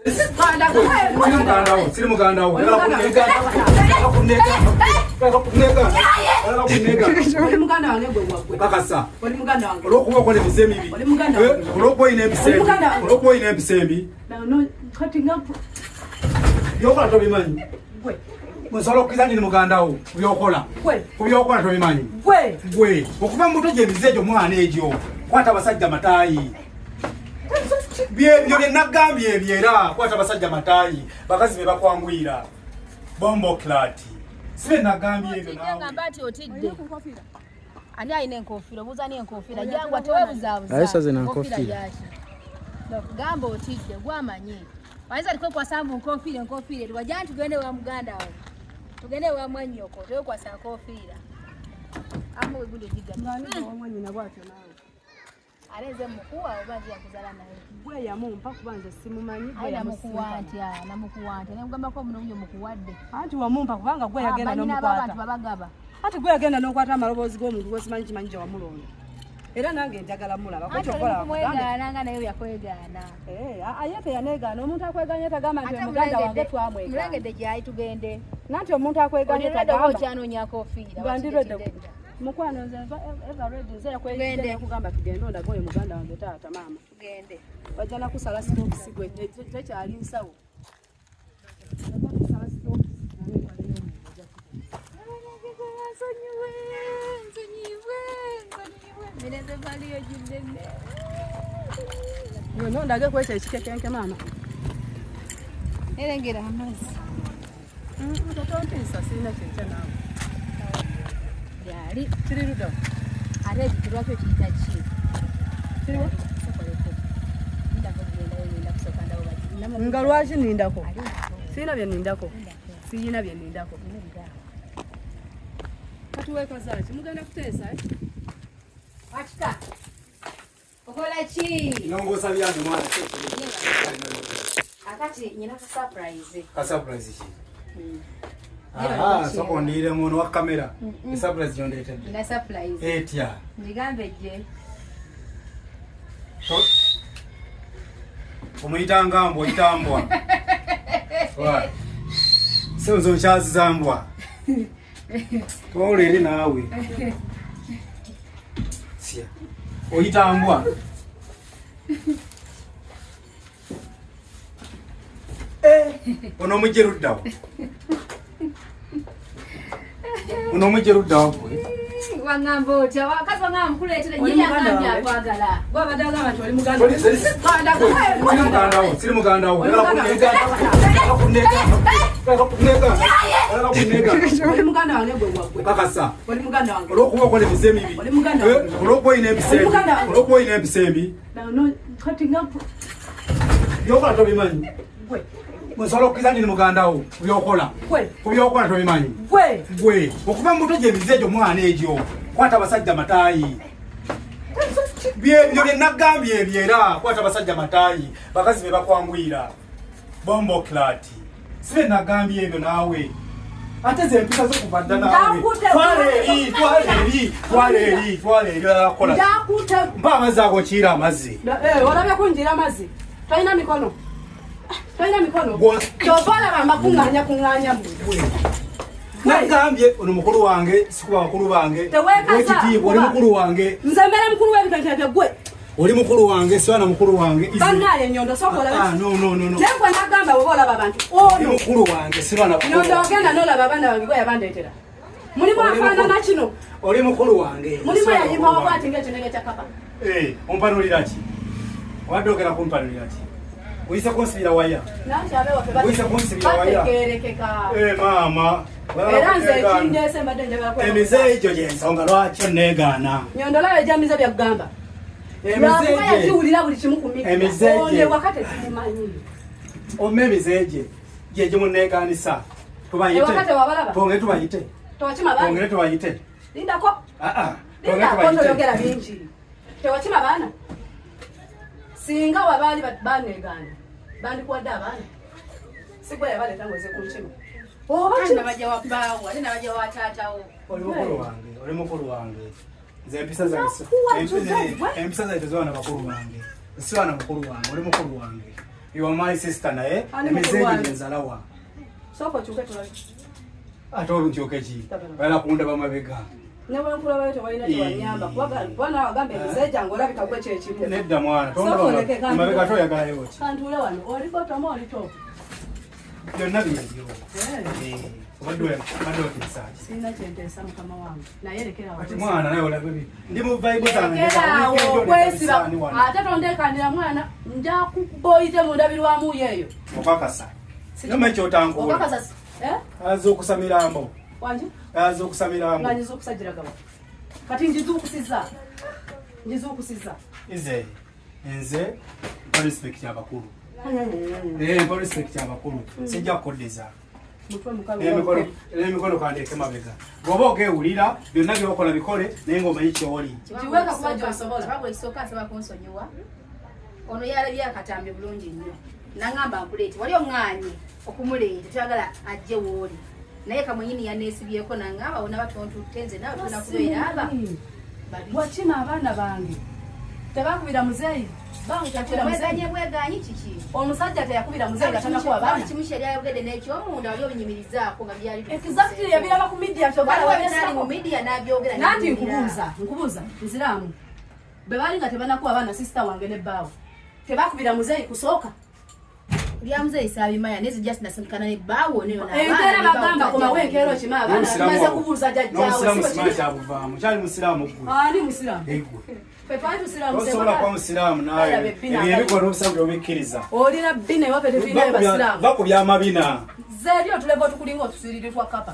Siri muganda wo. Oli muganda wange gwe wagwe. Kakasa. Oli muganda wange. Olwokuba ko nebisembi. Oli muganda wange. Olwokuba ine ebisembi. Olwokuba ine ebisembi. No kati ngapo. Yokola tobimanyi. Gwe. Musolo kizani ni muganda wo. Byokola. Gwe. Kubyokola tobimanyi. Gwe. Gwe. Okuba muto je bizejo mwana ejo. Kwata basajja matayi. Byo nagambye ebyera kwata basajja matayi bakazi be bakwangwira bombo klati sibe nagambye ebyo nawe ngamba ati otidde ani ayine enkofira buza ni enkofira jangwa tewebuzabuza Aisha zina enkofira gamba otidde gwamanye wanza likwe kwa sambu enkofira lwajanti tugende wa muganda wawe tugende wa mwanyoko tewe kwa sa enkofira amu wegundo jiga ngani wa mwanyina bwatyo nawe aleze mkuwa obanzi yakuzala naye gwe yamumpa kubanza simumanyi gwe yamukuwanti namukuwanti ngamba ko muno unyo mukuwadde anti wamumpa kubanga gwe yagenda n'omukwata babagaba ati gwe yagenda n'okwata amalobozi g'omuntu wesimanyi kimanyi gye wamulonda era nange njagala mulaba ko kyokola kumwegaana naye yakwegaana ayete yaneegaana omuntu akweganya tagamba nti muganda wange twamwegaana mulengedde gyayi tugende nanti omuntu akweganya tagamba kyanonya kofiira bandiredde mukwano nze eva ready nze yakwegende kugamba tugende ondaga oyo muganda wange taata mama tugende wajja nakusala stokisi gwe tekyali nsawo nondage kwekyo ekikekenke mama erengera amazzi totontiisa sirina kyekya naawe yali kiri ludo ate ekitulwakyo kiyita ki kiriwa sokoleko ndako kugenda yenda kusooka ndawo bati nga lwaki nindako sirina bye nindako sirina bye nindako kati wekozaki mugenda kuteesa akika okola ki nongosa byange mwana akati nyina ka surprise ki soko ndire muno wa kamera surprise yondete na surprise etya ndigambe je omuyita ngambo itambwa wa sezo chazi zambwa tolere nawe sia oyitambwa ono mujeruddawo ono mujeruddawo wangamba otya wakazi wangamba mukuleetera nyinyi agambye akwagala gwabaddaga bati oli muganda wo siri muganda wo oli muganda wange gwe wagwe kakasa oli muganda wange olwokuba okola ebisembi olwokuba oyina ebisembi kati ngapo byokola tobimanyi musolo kizani ni muganda wo kubyokola tobimanyi gwe okuba muto gye bizejo mwana ejo kwata basajja matayi byo nagambye ebyera kwata basajja matayi bakazi be bakwangwira bombo klati sibe nagambye ebyo nawe ate ze mpisa zo kubadda nawe twale akola mpa amazzi ago kiira amazzi olabye kunjira amazzi talina mikono tovala bambakunganya mugwe nagambye ono mukulu wange sikuba bakulu bange oli mukulu wange nze mbere mukulu w'ebitenteke gwe oli mukulu wange swana mukulu wange banaye nyondo sokola no nekwe nagamba bwe olaba abantu oli mukulu wange swana nyondo ogenda n'olaba abana bange gwe yabandetera mulimu afaanana kino oli mukulu wange mulimu yayimba wakwati ng'ekinege kya kapa ompanulira ki waddogera kumpanulira ki uyise kunsibira waya uyise kunsibira waya mama era nze ekindese mbadde njagala kwera emize egyo gyensonga lwaki onneegaana nyondola ejamiza byakugamba emize kiwulira buli kimu ku mikole wakati tumanyi omme emize gye gimunneegaanisa tubayite twongere tubayite twongere tubayite lindako toyogera bingi tewakima baana singa wabaali baneegaana bandikuwadde abaana sigwe yabaleeta ngweze ku nkima nabajja wabbaawo ate nabajja wataatawo oli mukulu wange nze empisa zaite zona bakulu bange siwana mukulu wange oli mukulu wange You are my sister naye. Emizenge nzalawa. Soko chuke tulabi. Atobu nchokechi. Wala kuunda bamabega. Newe nkula wewe twaina twanyamba. Bwana wagambe mizeja ngola bikagwe chechimu. Nedda mwana. Tondo mabega to yagala yoti. Kantule wano. Oliko tomo olito. Byonna biriyo. Obadwe kisaji. Sina kyentesa mukama wange. Nayerekera wano. Ati mwana naye olabe. Ndi mu vibe zange. Okwesiba. Ate tondekandira mwana nja kuboyite mu ndabirwamu yeyo. Okakasa. Noma ekyotangola. Okakasa. Azokusamira ambo. Wanje? Azokusamira ambo. Nganyizo kusajira gaba. Kati njizukusiza. Njizukusiza. Ize. Enze respect abakulu. Respect abakulu. Sijja kodeza. Mutwe mukalu. Emikono kandeke mabega. Goba okewulira byonna byokola bikole naye ngoma yikyoli. Kiweka kuba gyosobola. Bagwe kisoka asaba kunsonyiwa. Ono yalabye akatambe bulungi nnyo. Nangamba nkuleeti wali omwanyi okumuleeta twagala ajje wooli. Naye kamwenyini yaneesibyeko nangamba wona batontu tenze nawe tuna kubeera aba. Wakima abaana bange. Tebakubira muzeeyi. Bangakubira muzeeyi bweganyi kiki? Omusajja teyakubira muzeeyi gatanakuwa abaana. Kimusheri ayogedde n'ekyomunda wali obinyimirizaako nga byali. Exactly yabiraba ku media kyogala wabisali mu media n'abyogera. Nanti nkubuuza Nziramu. Bwe bali nga tebanakuwa abaana sister wange ne bbaawe. Tebakubira muzeeyi kusooka. Byamuze isabimaya nezi just nasindikana ne bawo ne yona. Entera bagamba koma wenkero kima abana maze kubuuza jajjawo. Musiramu simacha abuvaamu. Kyali musiramu gwe. Ani musiramu. Pepa musiramu sema. Osobola kwa musiramu naye. Ebiko n'obusabu obikkiriza. Olina bine wape tebine basiramu. Bako byamabina. Zeryo tulevo tukulingo tusirire twa kapa.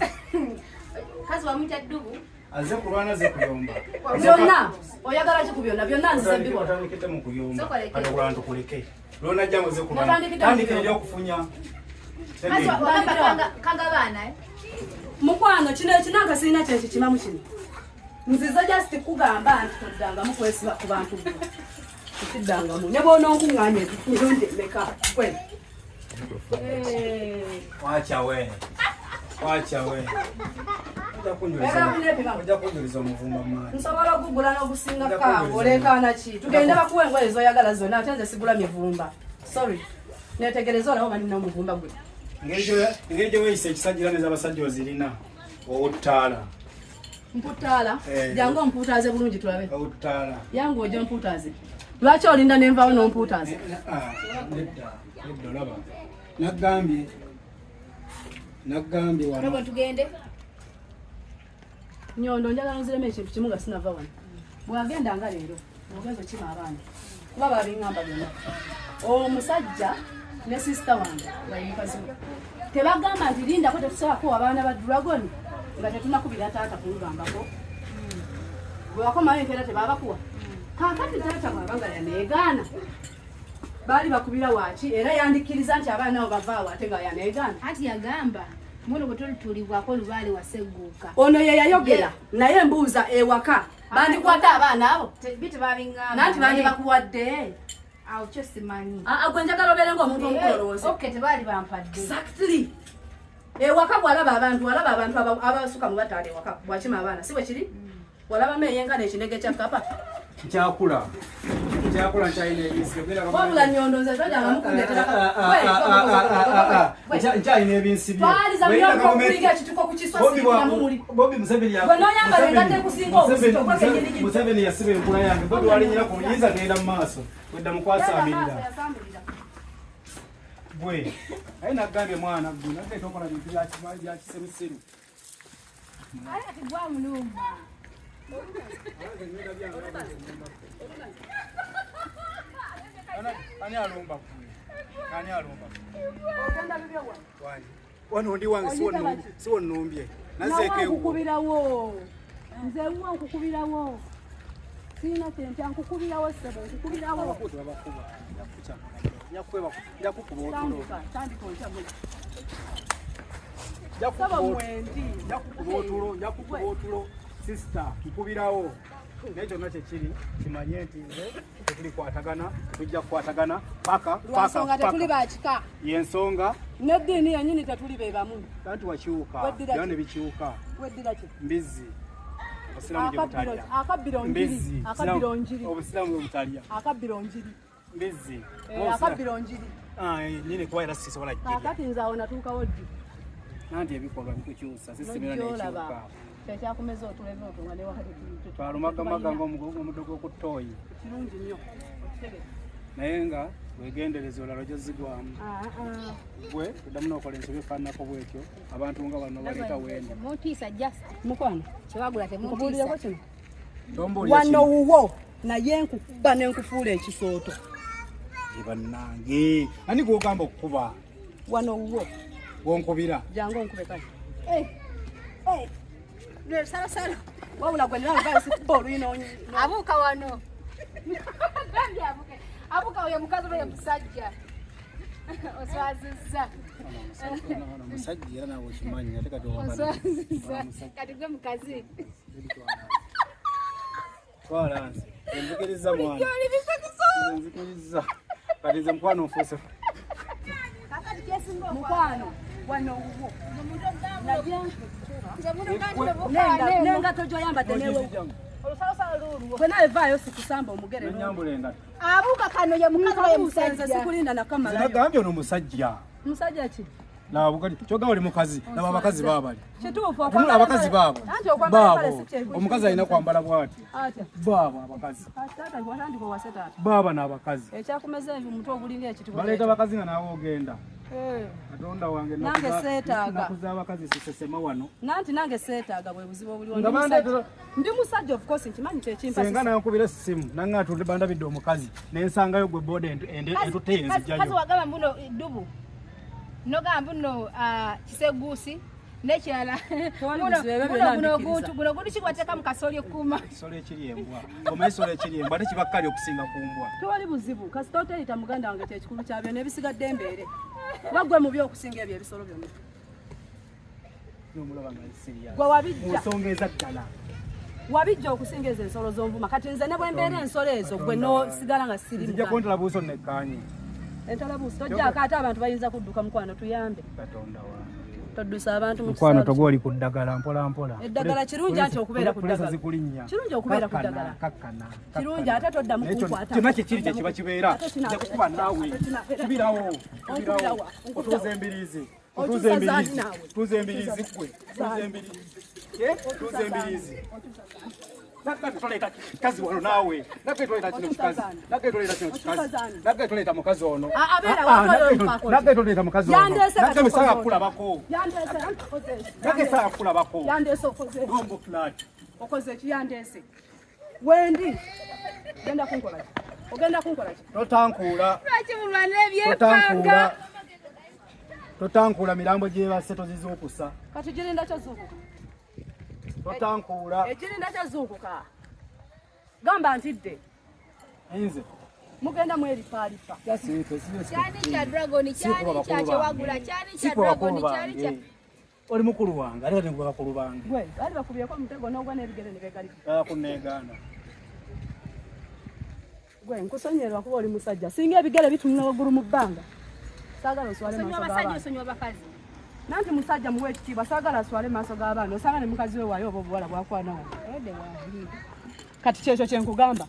Kazi wa mwita dugu. Aze kulwana ze kuyomba. Byonna oyagala kikubyonna byonna nzize mbibona. Atandikite mu kuyomba. Atakulana tukuleke. Lona jango ze kulwana. Tandikire lyo kufunya. Kazi wa kanga bana Mukwano kino ekinanga sirina kyenki kimamu kino. Nziza just kugamba nti toddanga mukwesiba ku bantu. Tiddanga mu. Ne bono nkunganye ekirunde meka kwe. Wacha we. Ojja kunjuliza omuvumba maani. Nsobola okugula n'obusinga kaabo olekaana ki? Tugenda bakuwa engoye zoyagala zonna ate nze sigula mivumba. Sorry. Netegereza olawo bani n'omuvumba gwe. Engeri gye weeyisa ekisajjira neza abasajja ozirina. Ottaala. Mputtaala? Jangu omputaaze bulungi tulabe. Ottaala. Yangu ojja omputaaze. Lwaki olinda n'envaawo n'omputaaze? Nedda olaba. Naggambye wano. Robo tugende. Nyondo njagala nziremu ekintu kimu nga sinava wano. Bwagenda nga leero ogezo kima abaana. Kuba babingamba byonna. Omusajja ne sister wange bayimukazi. Tebagamba nti linda ko tetusaako abaana ba Dragon nga tetunakubira taata kulugambako. Bwe wakomayo entera tebabakuwa. Kakati taata mwabanga yaneegaana. Bali bakubira waaki era yandikkiriza nti abaana nabo bavaawo ate nga yaneegaana. Ati yagamba muno bwetulitulibwako lubaale waseguuka. Ono ye yayogera naye mbuuza ewaka bandikwata abaana abo biti babingamba nanti bandi bakuwadde awo kyo simanyi. Gwe njagala obeere ng'omuntu omukololooze. Okay, tebaali bampadde. Exactly. Ewaka bw'alaba abantu abasuka mu bataala ewaka bwakima abaana si bwe kiri? Walabamu eyenga n'ekinege kya kapa. Kyakula nkyalina ebinsi. Wabula Nyondo nze tojanga mukundeetera nkyalina ebinsi bye. Twaliza byoko okuliga ekituko ku kiswa sikiramu muli. Bobi Museveni Bwe n'oyambala engatte ekusinga obuzito kwekenyirigi. Museveni yasiba enkula yange. Bobi walinyira ku nyinza genda mu maaso. Wedda mukwasaamirira. Bwe aye naggambye mwana gwe nate tokola bintu bya kiseruseru. Ati gwa mulumba. Ani alumba? Ogenda bibyo wa? Wano ndi wange siwo nnumbye. Nazeeke ewo. Nkukubirawo. Nze uwa nkukubirawo. Sina kyente nkukubirawo sebo nkukubirawo. Abakutu abakuba. Yakuba. Yakukuba otulo. Tandika ontamu. Yakukuba otulo. Sister, nkukubirawo. Naye kyonna kyekiri kimanye nti nze tetuli kwatagana, tujja kukwatagana paka. Lwansonga tetuli bakika. Y'ensonga. N'eddiini yennyini tetuli be bamu. Kanti wakiwuka. Byonna ne bikiwuka. Weddira ki? Mbizzi. Obusiraamu gye butalya. Akabbiro njiri. Obusiraamu bwe butalya. Akabbiro njiri. Mbizzi. Akabbiro njiri. nyine kuba era sisobola jjira. Kakati nze awo natuukawo ddi. Nanti ebikolwa bikukyusa sisimira n'ekiwuka. Ekyakumeza otulebe otunga ne wakati twalumagamaga ng'omuddo gw'okutooyi. Kirungi nnyo okitegeera. Naye nga wegendereza olala gy'ozigwamu. Gwe oddamu n'okola ensobi efaananako bw'ekyo abantu nga bano baleeta wenda. Muntiisa just mukwano kyewagula temuntiisa. Kino wano wuwo naye nkukuba n'enkufuula ekisooto. Bannange ani gw'ogamba okukuba? Wano wuwo w'onkubira jangu onkube kale. Sala. Wabula gwe niramu kale sikuba oluyina abuuka wano. Abuuka oyo mukazi oyo musajja. Oswazizza. Omusajja era naawe okimanyi ate kati Oswazizza. Kati gwe mukazi. Twala nze enzikiriza mwana. Enzikiriza. Kati nze mukwano nfuuse. mukwano wano wuwo. Nengato gy'oyambadde newe. Bwe nawe vaayo sikusamba omugere. Abuuka kano ye mukazi oyo musajja. Sikulinda nakamala. Nagambye ono musajja. Musajja ki? Naabugati kyogamba oli mukazi nabo abakazi baabali. Kituufu okwambala abakazi baabo. Anti okwambala pale Baabo. sikyekulu. Omukazi alina kwambala bw'ati. Atya. Baabo abakazi. Taata watandika owase taata. Baaba n'abakazi. Ekyakumeza envi omutwe ogulinga ekituba. Baleeta abakazi nga naawe ogenda. Katonda wange nange seetaaga. nakuza abakazi sisesema wano. Nanti nange seetaaga bwe buzibu obuliwo. Nga Ndi musajja of course nkimanyi kyekimpa. Senga nankubira essimu nange atudde bandabidde omukazi nensangayo gwe boda entuteezi jjayo. Kazi wagamba mbuno dubu. Nogamba mbuno kiseguusi n'ekirala. Buno gutu kikwateeka mu kasolyo kuma. Kisolo ekiri embwa. Omanyi kisolo ekiri embwa tekiba kkali okusinga ku mbwa. Tewali buzibu kasita oteyita muganda wange kyekikulu kyabyo n'ebisigadde embeere. Kuba gwe mubi okusinga ebyo ebisolo byonna. N'omulaba nga siriya. Gwe wabijja. Mu nsonga ezaddala. Wabijja okusinga ezo ensolo z'onvuma kati nze ne bwe mbeera ensolo ezo gwe n'osigala nga siri nzija kuntala buuso nekkaanye. Entalabuusi tojjaako ate abantu bayinza kudduka mukwano tuyambe. Katonda wange. Toddusa abantu mu mukwano togwoli ku ddagala mpola mpola. Eddagala kirungi ati okubeera ku ddagala. Kirungi okubeera ku ddagala. Kakkana. Kirungi ate todda mu kunkwata. Kyonna kikiri kye kiba kibeera. Nja kukuba naawe. Kibirawo. Otuuze embiriizi. Otuuze embiriizi. Tuuze embiriizi ggwe. Tuuze embiriizi. Tuuze embiriizi. Nakati toleeta kazi wano naawe. Nakati toleeta kino kikazi. Nakati toleeta kino kikazi. Nakati toleeta mukazi ono. Abeera watoyo mpako. Nakati toleeta mukazi ono. Yandese nakati misala kulabako. Yandese. Nakati misala kulabako. Yandese okoze. Gombo flat. Okoze ki yandese. Wendi. Genda kunkola ki? Ogenda kunkola ki? Totankuula. Lwaki mulwana ebyepanga? Totankuula mirambo gyebase tozizuukusa. Kati girinda kyazuukuka. Totankuula. Egirinda kyazuukuka. Gamba ntidde. Nze. Mugenda mweripaalipa. Kyani kya dragon, kyani kya kyewagula, kyani kya dragon, kyani kya. Oli mukulu wange, ate kati ngwe bakulu bange. Gwe, bali bakubyeko omutego n'ogwa n'ebigere ne beegalika. Kunneegaana. Gwe, nkusonyerwa kuba oli musajja. Singa ebigere bitunula waggulu mu bbanga. Saagala oswale maaso g'abaana. Osonyiwa bakazi. Nanti musajja muwe ekitiibwa saagala aswale maaso g'abaana. Osanga ne mukazi we waayo oba obuwala bwakwana wano. Kati kyekyo kye nkugamba.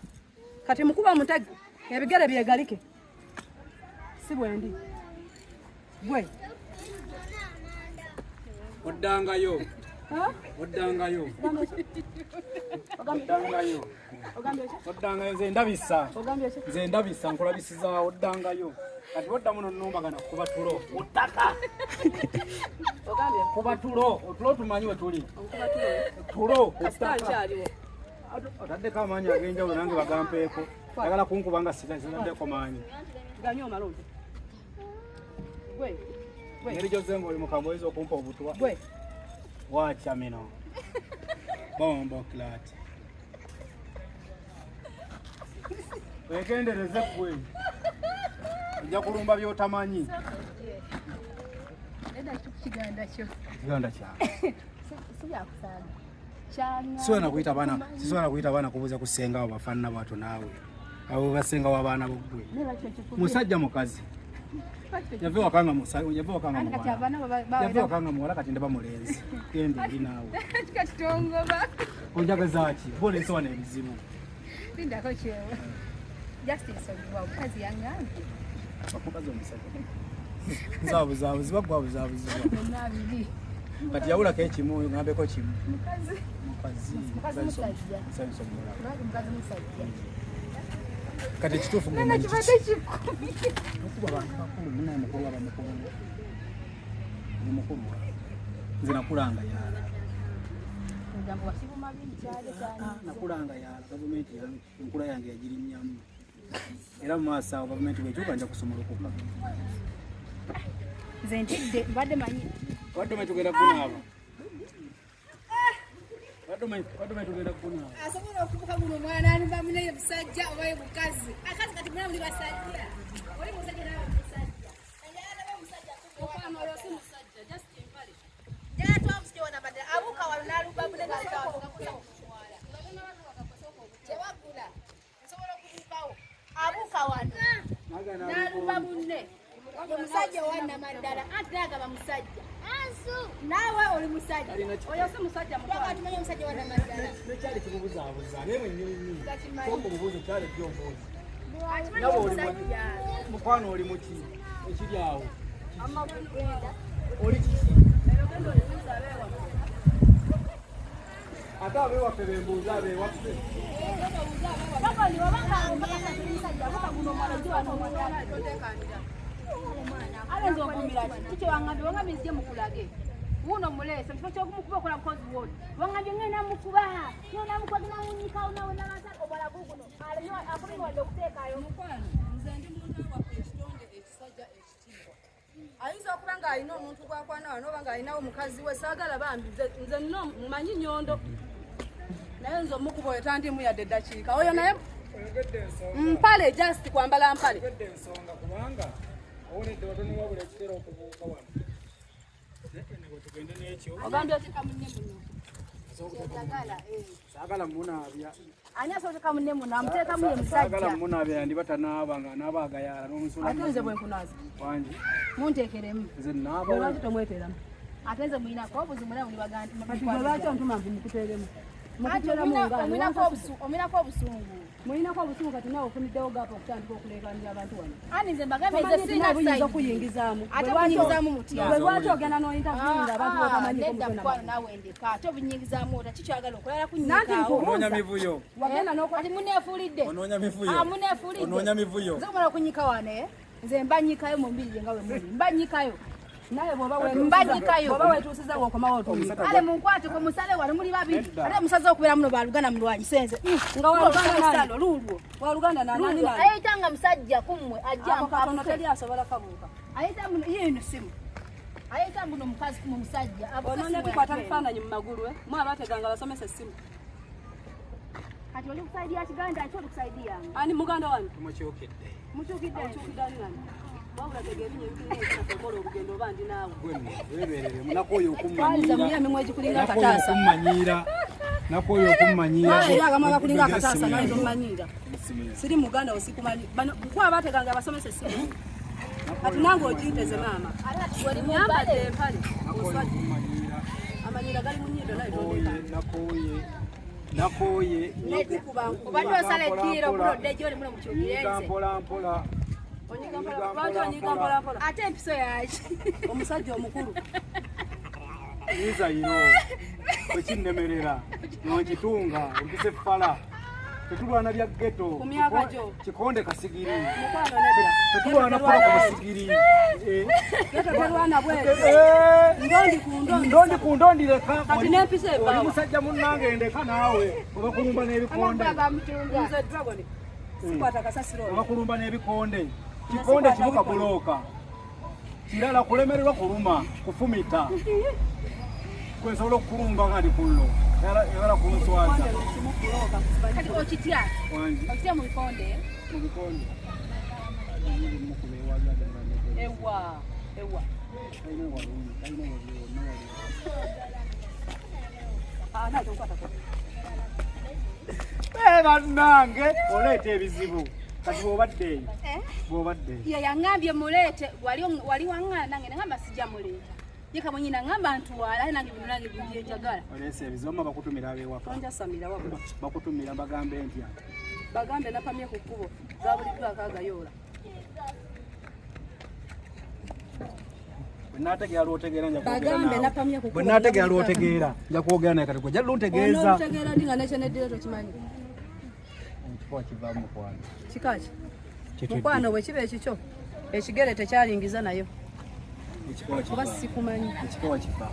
Kati mukuba mutego. Ebigere byegalike. Si bwendi. Gwe. Oddangayo. Oddangayo. Oddangayo. Oddangayo nze ndabisa. Nze ndabisa nkulabisiza oddangayo. Kati odda muno nnumbagana kuba tulo. Ottaka. Kuba tulo. Otulo tumanyi we tuli. Tulo. Kasitakyaliwo. Otaddeko amaanyi ag'enjawulo nange bagampeeko. Ayagala kunkuba nga sitaddeko maanyi. Ganyo amalungi. Gwe. Ngeri gy'ozze ng'oli mukambwe oyinza okumpa obutwa. Gwe. Watcha mino. Bombo clat. Wegendereze ggwe. Ojja kulumba by'otamanyi. Eda kiganda kyo. Kiganda kyange. Siyakusaaga. Sisobola kuyita baana kubuuza kusenga abo bafaanana bw'atyo naawe. Abo basenga w'abaana boggwe. Musajja mukazi. Yave wakanga muwala kati ndaba mulenzi. Genda eri naawe. Kati tongoba. Onjagaza ki? Bole nsoba n'ebizibu. Lindako kyewa. Justice ogiwa omukazi yangambi. bakubaza omusajja zabuzabu zibagwa buzabu nabiri kati yawula ke kimu ngambeko kimu mukazi musajja mukazi musajja kati kitufu nana kibadde kikumi okuba bantu bakulu muna mukulu abamukulu ni mukulu nze nakulanga yala ngambo wasibuma binkyale cyane nakulanga yala gavumenti yange enkula yange yagirimyamu era mu maaso awo gavumenti bwekyuka nja kusomola okuka nze ntidde mbadde manyi wadde tugenda kunaaba wadde tugenda kunaaba asobola okubuka guno omwana anumba muneyo musajja obaye mukazi akazi kati muna muli basajja oli musajja nawe musajja ayala ba musajja okwana oyo si musajja just impale jana twamusije wana badala abuka wano nalumba muneyo ngakusa kushwala tebagula nsobola okubukawo abuka wano nalumba munne omusajja wana madala anti nagaba musajja nawe oli musajja oyo si musajja mukwatumanya omusajja wana madala nekyali kibubuzaabuza naye mwenyini gakimanyi obubuuzo kyali byombuuzi nawe musajja mukwano oli muki ekiri awo amagenda oli kiki ate abewaffe bembuuza abewaffe bakoli wabanga musajja abuka guno omwana ojiwano omwana alenza okumira kiki wangambye wangambye nzije mukulage wuno mulese mufo kyokumukuba okola mukozi woni wangambye ngenda mukuba nona mukozi namunyikawo nawe nabasa obalagu guno akuliwadde okuteekayo mukwano nze ndi muntu waffe ekitonde ekisajja ekitiibwa ayinza okuba ng'alina omuntu gwakwana wano oba ng'alinawo mukazi we saagala bambi nze nno mumanyi nyondo naye nze omukuba oyo tandimu yadde eddakiika oyo naye mpale just kwambala mpale ensonga kubanga owonedde watono wabula ekitera okubuuka wano tugende n'ekyo ogambye oteka munne muno saagala munaabya ani asooteka munne muno amuteekamu ye saagala musajja munaabya yandiba tanaaba nga anaaba agayala n'omusula ate nze bwenkunaaza wangi munteekeremu nze naaba lwaki tomweteramu ate nze mulinako obuzi mulina muli kati gwe lwaki ontuma nti mukuteeremu omulinako obusungu mulinako obusungu kati nawe ofuniddewo gaapa okutandika okuleekanira abantu wano ani nze mbagambe nze sirina buyinza okuyingizaamu ate bunyingizaamu mutya bwe lwaki ogenda n'oyintaviinga abantu botamanyiko nedda mukwano nawe ndeka ate obunyingizaamu ota kikyagala okulala nanti kunyingaawo onoonya mivuyo wagenda ati muneefuulidde onoonya mivuyo muneefuulidde onoonya mivuyo nze kumala okunyika wane nze mbanyikayo mu mbiri nga we muli mbanyikayo naye mbanyikayo bwoba wetuusiza bwokomawo otunyika ale munkwate ku musale wano muli babiri ate musaze okubeera muno baluganda mulwanyi senze nga waluganda lulwo waluganda nanani ayitanga musajja kummwe ajja katono teri asobola kabuuka ayita muno yino simu ayita muno mukazi kumu musajja onoonya tukwata bifaananyi mu magulu mwe abateganga basomesa essimu kati oli kusaidia kiganda ekyo olikusaidia ani muganda wani tumukyukedde mukyukidde okyukiddanani wabula tegeebinye ebikola olugendo oba ndi naawe weberere munakoyo twaliza muye emimwe egikulinga akataasa nakoyo okummanyiira era agamu agakulinga akataasa naye tomumanyiira siri muganda osikumanyi nkwa abateganga basomesa essimu kati nange oginteze maama nyambadde empale amanyiira gali mu nnyindo naye nakoye obadde osala eddiiro bulodde gyoli muno mukyukirenze mpolampola onyiga mpolampola ate empiso yaki omusajja omukulu yizayiro ekinnemerera nonkitunga empisa effala tetulwana bya ghetto ku myaka gyo kikonde kasigiri mukwano nedda tetulwana paka ku musigiri geto terwana bwete ndondi ku ndondi leka kati n'empisa oli evaawa musajja munnange ndeka naawe obakulumba n'ebikonde nze dragon sikwata kasasiro obakulumba n'ebikonde kikonde kibuka bulooka kirala kulemererwa kuluma kufumita kwensobola okukulumba nga ndi kullo yagala kunswaza kati okitya wangi okitya mu bikonde mu bikonde ewa bannange oleeta ebizibu kati bw'obaddeeyo bw'obaddeeyo ye yaŋŋambye muleete wali waŋŋana nange nagamba sijja muleeta ye kamwenyi naŋŋamba ntwala aye nange bino nange byenjagala oleesa ebizibu ma bakutumira ab'ewaka tonjasamira wabula bakutumira bagambe ntya bagambe napamye ku kkubo gabuliddwako agayoola Nategera lwotegeera nja kwogera bagambe napamya kuko nategera lwotegeera nja kwogera naye kati gwe luntegeeza otegeera ndinga nekyoneddeera tokimanyi ekikuba kiva mukwano kikaki mukwano bwe kiba ekikyo ekigere tekyalingiza nayo oba sikumanyi ekikuba kiva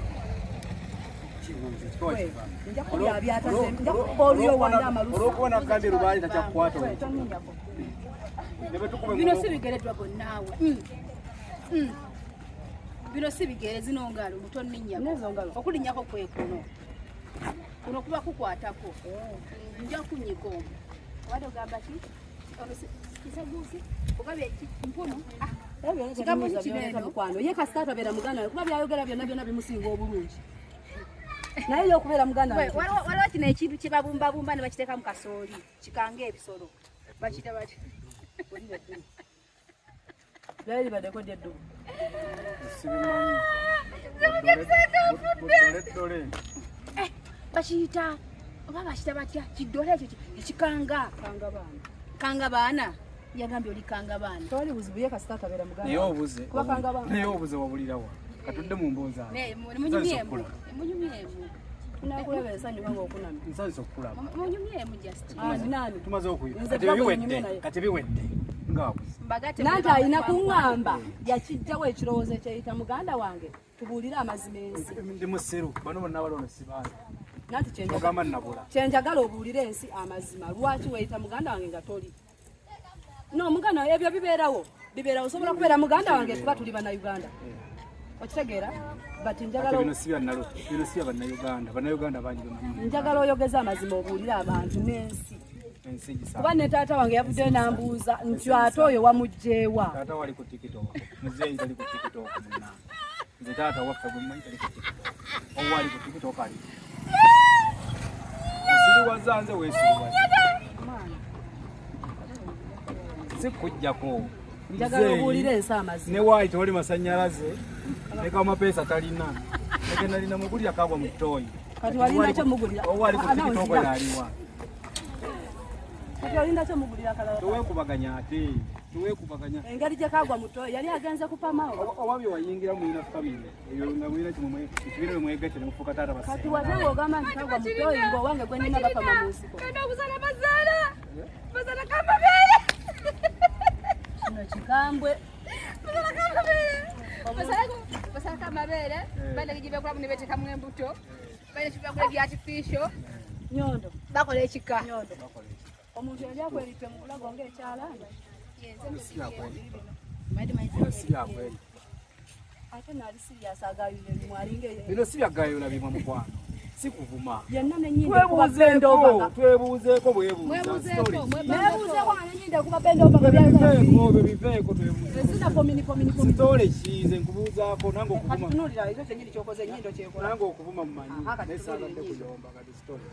olwokubona kandi lubaali takyakukwata bino si bigereddwa gonnaawe bino si bigere zino ngalo mutonninnyako okulinnyako kwe kuno kuba kukwatako nja kunyiga omwo obadde ogamba ki kisaguusi ogabye mpuno mukwano ye kasita atabeera muganda we kuba byayogera byonna byonna bimusinga obulungi naye yokubeera muganda waliwo kino ekintu kyebabumbabumba ne bakiteeka mu kasooli kikanga ebisolo bakita bati lyali libaddeko ddy eddubu bakiyita oba bakita batya kiddole ekyo ekikanga kanga baana yagambye oli kanga baana tewali buzibu ye kasita atabeera muganda naye obuze wabulirawa katudde mu mbooza munyumyemu nakulaba ensanyuka ngaokunamya nsanyusa okukulaba munyumyemu just nani tumaze okuyiwa kati biwedde ngaabuze nanti alina kuŋŋamba yakijjawo ekirowoozo kyeyita muganda wange tubuulire amazima ensi ndi musiru bano bonna balona sibaana nanti ogamba nabula kyenjagala obuulire ensi amazima lwaki weyita muganda wange nga toli no muganda ebyo bibeerawo osobola kubeera muganda wange kuba tuli bannayuganda okitegeera bati bannayuganda bangi njagala oyogeza amazima obuulire abantu n'ensi kuba ne taata wange yavuddeyo n'ambuuza nti ate oyo wamugjeewa taata wali ku tiktok muzeeyi tali ku tiktok munna nze taata waffe gwemanyi tali ku tiktok owali ku tiktok ali osiriwaza nze weesiriwaza sikujjako njagala obuulire ensi amazima ne waayi tewali masanyalaze leka amapeesa talina leke nalina mugulira kagwa mu ttooyi kati walinda kyo mugulira owali ku tiktok yaliwa kati walinda kyo mugulira kalala teweekubaganya ate teweekubaganya engeri gye kagwa mu ttooyi yali agenze kupamawo owabyo wayingira mulina famire eyo nga mulina ekibira bwe mwegette ne mufuuka taata basi kati wazenga ogamba nti kagwa mu ttooyi ng'owange gwe nina bapama mu nsiko bazaala kamabeere kino kikambwe basala kamabeere bandage gyebekulamu ne beteekamu embuto balina ekibyagula bya artificial nyondo bakola ekika omuntu yali akweritte mu kulago ng'ekyalaani ate naali sirias agayuye bimwalinga bino si byagayula bimwe mukwano si kuvuma yenna nenyinde kuba bendova twebuuzeeko nebuuzeeko nenyinde kuba bendova biveeko ezina sitole kiize nkubuuzaako nange okuvuma tunulira ekyo kyenyini kyokoze enyindo kyekola nange okuvuma mumanyi naye saagadde kuyomba kati sitole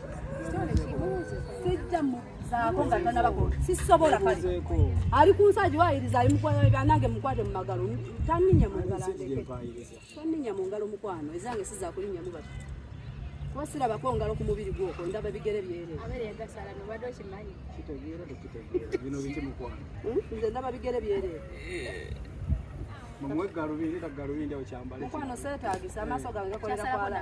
sijja muzaako nga tanabakola sisobola kale ali ku nsagi wayiriza ali nange mukwate mu magalo taninya mu ngalo taninya mu ngalo mukwano ezange sizaakulinnyamu bati kuba sirabako ngalo ku mubiri gwokwo ndaba bigere byere bino biki mukwano nze ndaba bigere byere mumwe galubindi galubindi awo kyambale mukwano seetaagisa amaaso gange gakolera kwala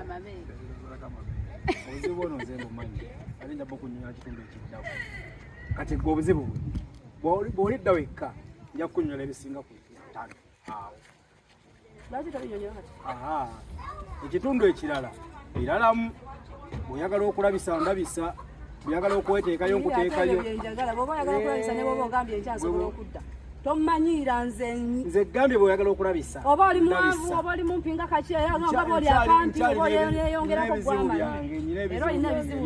obuzibu ono nze mumanyi ali njaba okunyonyola kitundu ekiddawo kati gwe obuzibu bw'olidda wekka nja kukunyonyola ebisinga ku 5 awo lwaki tobinyonyola kati ekitundu ekirala biralamu bw'oyagala okulabisa ndabisa bw'oyagala okweteekayo nkuteekayo bw'oba oyagala okulabisa ne bw'oba ogambye enkyansobola okudda tomanyiira nze gambye bw'oyagala okulabisa oba oli mwavu oba oli mumpinga kakyeya ngaba oli akanti oba oleyongerako gwamanyi era olina ebizibu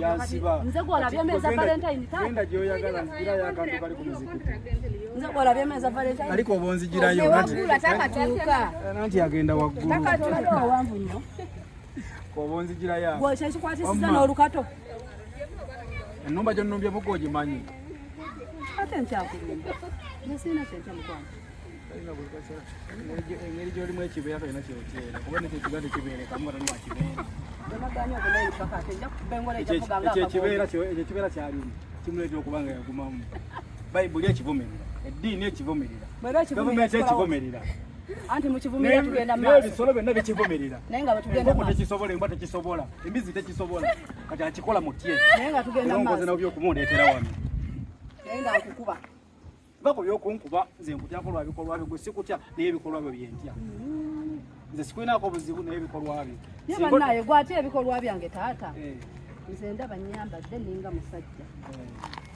nze gwolabye emeza valentine genda gy'oyagala nzigirayo akantu kali ku muzikuti nze gwolabye emeza valentine kaliko oba onzigirayo nanti agenda waggulu wawanvu nnyo oba onzigirayo gwekyekikwatisizza n'olukato ennumba gyonnumbye mugo ogimanyi ate nkyakulumba nesirina kyentya mukwano engeri gy'olimu ekibeera tolina kyokyera kuba nekyo ekibeera tekibeerekamu nga toli wakibeera ekyo ekibeera kyalimu kimuleetera okuba nga yagumamu bayibuli ekivumirira eddiini ekivumirira gavumenti ekivumirira Anti mukivumira tugenda maaso. Bisolo byonna bikivumirira. Naye nga tugenda maaso. Tekisobola emba tekisobola. Embizi tekisobola. Kati akikola mutye. Naye nga tugenda maaso. Ngoze nabyo kumuleetera wano. Naye nga akukuba. Bako byokunkuba nze nkutyako lwa bikolwa byo sikutya naye ebikolwa byo byentya. Nze sikwinaako buzibu naye ebikolwa byo. Yaba naye gwate ebikolwa byange taata. Nze ndaba nnyambadde ninga musajja.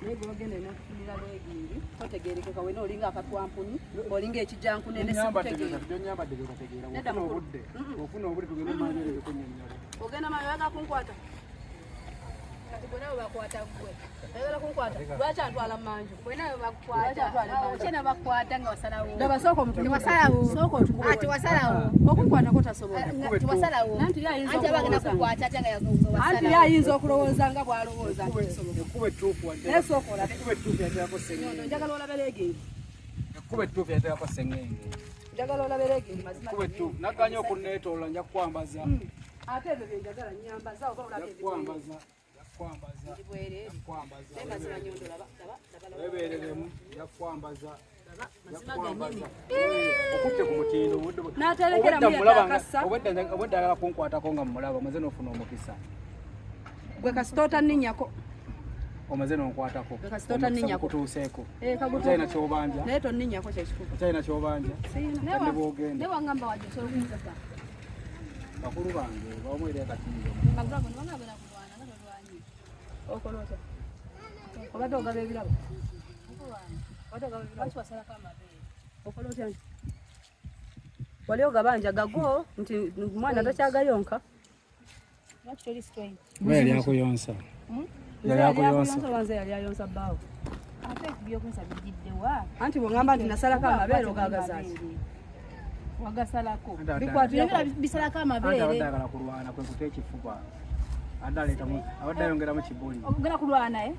Naye gwogende n'okufunira leegiri totegeerekeka wena olinga akatwampuni olinga ekijankune nesikutegeera. Byonyambadde byokategeera ofuna obudde tugende manjere bikunyonyola. Ogenda mayo yaga kunkwata. Kati bwe nabo bakwata gwe. Ayagala kunkwata. Lwaki antwala manju? Bwe nabo bakwata. Kyena bakwata nga wasalawo. Ndaba sooka omutukuvu. Wasalawo. Sooka otukuvu. Ati wasalawo. Okunkwata ko tasobola. Ati wasalawo. Anti yayinza ati abagenda kukwata ate nga wasalawo. Anti yayinza okulowooza nga bw'alowooza. Ekkuba ettuufu wadde. Naye sooka olabe. Ekkuba ettuufu yateerako sengenge. Njagala olabe leegiri. Ekkuba ettuufu yateerako sengenge. Njagala olabe leegiri mazima. Ekkuba ettuufu nagganya okunneetoola nja kukwambaza. Ate ebyo bye njagala nnyambaza oba olabe kwambaza. Webereremu yakwambaza okutte ku mutindo n'aterekeramu yadakassa obwedda ayagala kunkwatako nga mmulaba omaze n'ofuna omukisa gwe kasita otanninnyako omaze n'onkwatako kutuuseeko kyalina kyobanja naye tonninnyako kyekikulu kyalina kyobanja kandi bwogenda naye wangamba wajja osobola okunzasa bakulu bange bawumwere akatindo okolota obadde ogaba ebirabo okolota nti wali ogabanja gago nti mwana takyagayonka yali akuyonsa yali akuyonsa wanze yali ayonsa bbaawo ate byokunsa bijiddewa anti bwongamba nti nasalako amabeere ogagazaaki wagasalako bikwatira bisalako amabeere adagala kulwana kwe kuta ekifuba adaleetamu abadde ayongeramu kibuli ogenda kulwana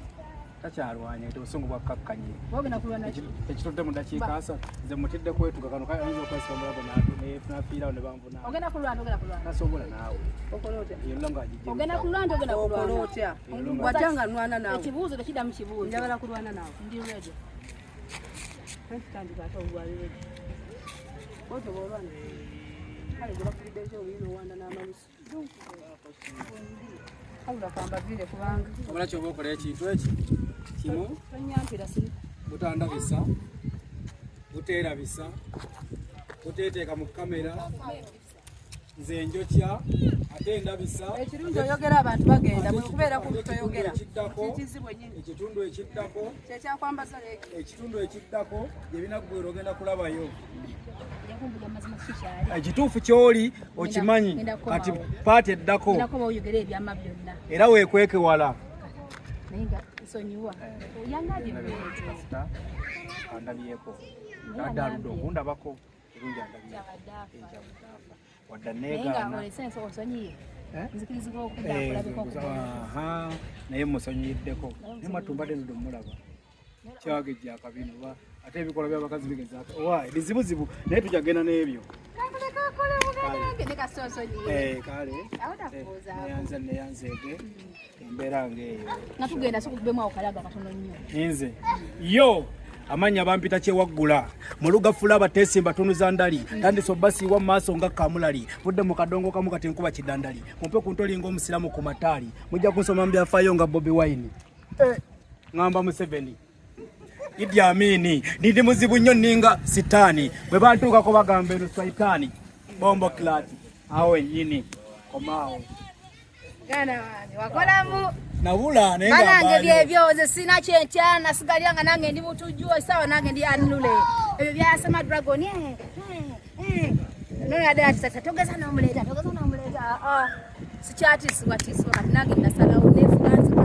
takyalwanya ete obusungu bwakkakkanye ogenda kulwana ekitudde mu dakiika asatu nze mutidde kwetuga kano ayinza okwesiba omulabo nafiirawo ne banvunaawo ogenda kulwana tasobola naawe okolota ogenda kulwana ogenda kulwana okolotya watyanga nwana naawe ekibuuzo tekidda mu kibuuzo njagala kulwana naawe ndi ready tandika ate olwaliredi otoba olwana kale gwe bakubidde ekyo oluyina owanda n'amalusu kabula kambavire kubanga obala kyoba okola ekintu eki kimu tonyampira siri butandabisa buteerabisa buteeteeka mu kamera nze njokya ate ndabisa ekirungi oyogera abantu bagenda bwekubeera ku toyogera kizibwe nyini ekitundu ekiddako kyekyakwambaza leegi ekitundu ekiddako gyebinaggwera ogenda kulabayo ekituufu kyoli okimanyi kati paati eddako era weekweke wala andabyeko naddaludde okundabako erungi andabyeko wadda negaana naye musonyiyiddeko naye matumbadde nudde mulaba kyagejja akabino ate ebikola byabakazi bigezaako owa ebizibuzibu naye tujagenda n'ebyo kale neyanzeege embeera ngaeyo natugenda sikubemu akalaga katono nnyo nze yo amanya bampita kyewaggula mulugafula abateesimba tunuza ndali tandisa obbasiiwa mu maaso nga kamulali budde mu kadongo kamu kati nkuba kidandali mumpe ku ntolinga omusiramu ku mataali mujja kunsoma mu byafaayo nga Bobi Wine ngamba Museveni Idi Amini ndi muzibu nnyo ninga sitaani bwe bantuukako bagamba eno saitaani bombo klati awe nyini komaawo gana wani wakolamu nabula nange byebyoze sina kyentyana sigaliranga nange ndi butujjuo sawa nange ndi anule ebyo byasema dragon no yade ati togeza n'omuleeta sikyatiisibwa kati nange nasalawo nefuganzi